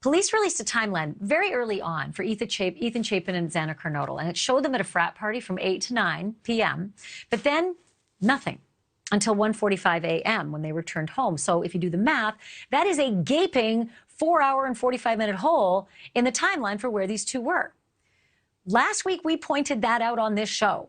Police released a timeline very early on for Ethan Chapin and Xana Kernodle, and it showed them at a frat party from 8 to 9 p.m., but then nothing until 1:45 a.m. when they returned home. So if you do the math, that is a gaping 4-hour and 45-minute hole in the timeline for where these two were. Last week, we pointed that out on this show.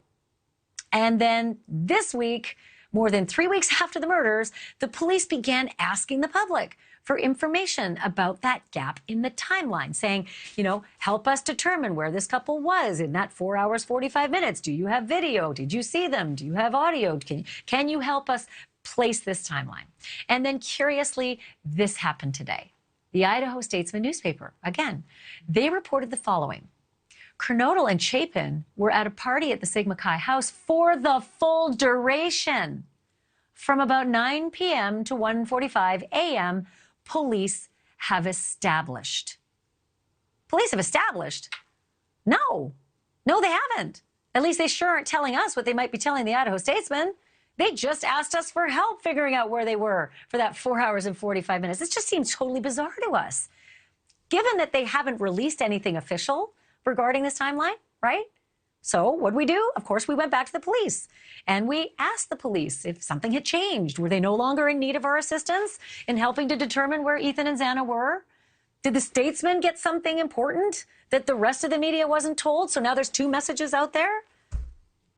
And then this week, more than 3 weeks after the murders, the police began asking the public for information about that gap in the timeline, saying, you know, help us determine where this couple was in that 4 hours, 45 minutes. Do you have video? Did you see them? Do you have audio? Can you help us place this timeline? And then curiously, this happened today. The Idaho Statesman newspaper, again, they reported the following. Kernodle and Chapin were at a party at the Sigma Chi house for the full duration. From about 9 p.m. to 1:45 a.m., police have established. Police have established? No, they haven't. At least they sure aren't telling us what they might be telling the Idaho Statesman. They just asked us for help figuring out where they were for that 4 hours and 45 minutes. This just seems totally bizarre to us. Given that they haven't released anything official regarding this timeline, right? So what we do? Of course, we went back to the police and we asked the police if something had changed. Were they no longer in need of our assistance in helping to determine where Ethan and Xana were? Did the Statesman get something important that the rest of the media wasn't told? So now there's two messages out there?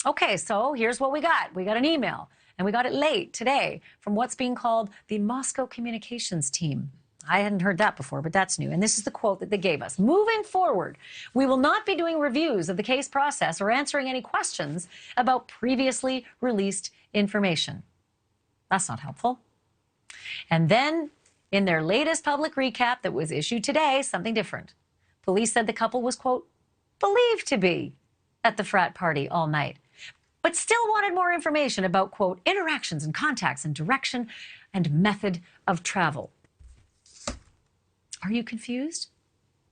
Okay, so here's what we got. We got an email, and we got it late today from what's being called the Moscow Communications Team. I hadn't heard that before, but that's new. And this is the quote that they gave us. Moving forward, we will not be doing reviews of the case process or answering any questions about previously released information. That's not helpful. And then in their latest public recap that was issued today, something different. Police said the couple was, quote, believed to be at the frat party all night, but still wanted more information about, quote, interactions and contacts and direction and method of travel. Are you confused?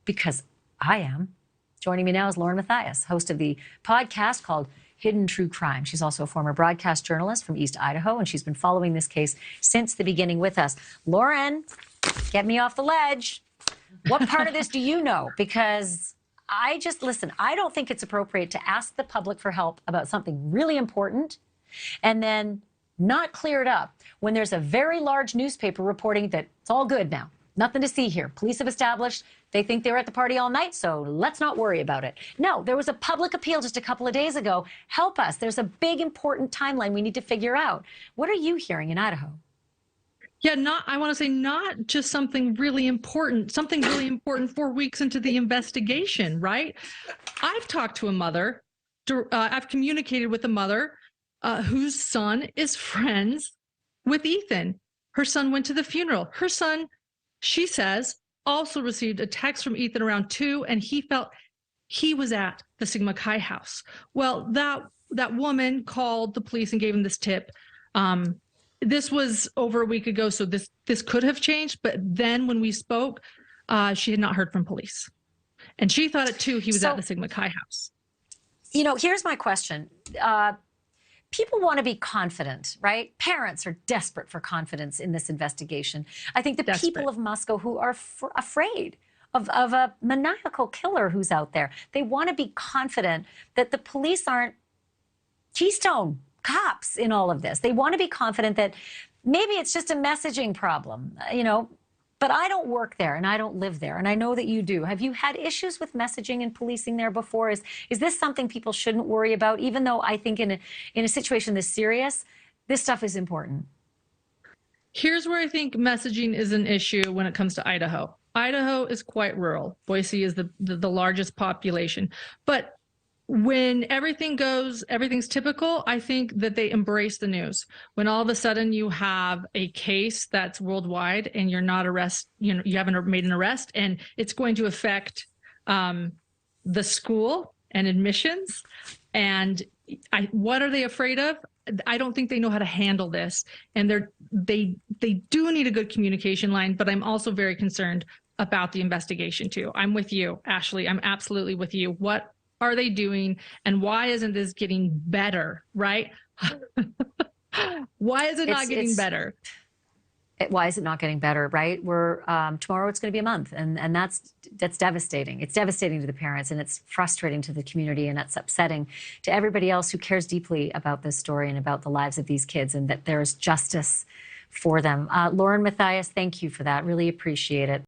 Because I am. Joining me now is Lauren Matthias, host of the podcast called Hidden True Crime. She's also a former broadcast journalist from East Idaho, and she's been following this case since the beginning with us. Lauren, get me off the ledge. What part of this do you know? Because listen, I don't think it's appropriate to ask the public for help about something really important and then not clear it up when there's a very large newspaper reporting that it's all good now. Nothing to see here. Police have established they think they were at the party all night, so let's not worry about it. No, there was a public appeal just a couple of days ago. Help us. There's a big, important timeline we need to figure out. What are you hearing in Idaho? Yeah, I want to say not just something really important 4 weeks into the investigation, right? I've talked to a mother. I've communicated with a mother whose son is friends with Ethan. Her son went to the funeral. Her son, she says, also received a text from Ethan around 2, and he felt he was at the Sigma Chi house. Well, that woman called the police and gave him this tip. This was over a week ago, so this could have changed. But then when we spoke, she had not heard from police, and she thought at 2 he was at the Sigma Chi house. You know, here's my question. People want to be confident, right? Parents are desperate for confidence in this investigation. I think the people of Moscow who are afraid of a maniacal killer who's out there, they want to be confident that the police aren't keystone cops in all of this. They want to be confident that maybe it's just a messaging problem, you know, but I don't work there and I don't live there, and I know that you do. Have you had issues with messaging and policing there before? Is this something people shouldn't worry about, even though I think in a situation this serious, this stuff is important? Here's where I think messaging is an issue when it comes to Idaho. Idaho is quite rural. Boise is the largest population. But when everything's typical, I think that they embrace the news. When all of a sudden you have a case that's worldwide and you're not you haven't made an arrest, and it's going to affect the school and admissions. And what are they afraid of? I don't think they know how to handle this. And they do need a good communication line, but I'm also very concerned about the investigation too. I'm with you, Ashleigh. I'm absolutely with you. What are they doing, and why isn't this getting better, right? Why is it not getting better? Why is it not getting better, right? We're tomorrow it's going to be a month, and that's devastating. It's devastating to the parents, and it's frustrating to the community, and it's upsetting to everybody else who cares deeply about this story and about the lives of these kids, and that there is justice for them. Lauren, Matthias, thank you for that. Really appreciate it.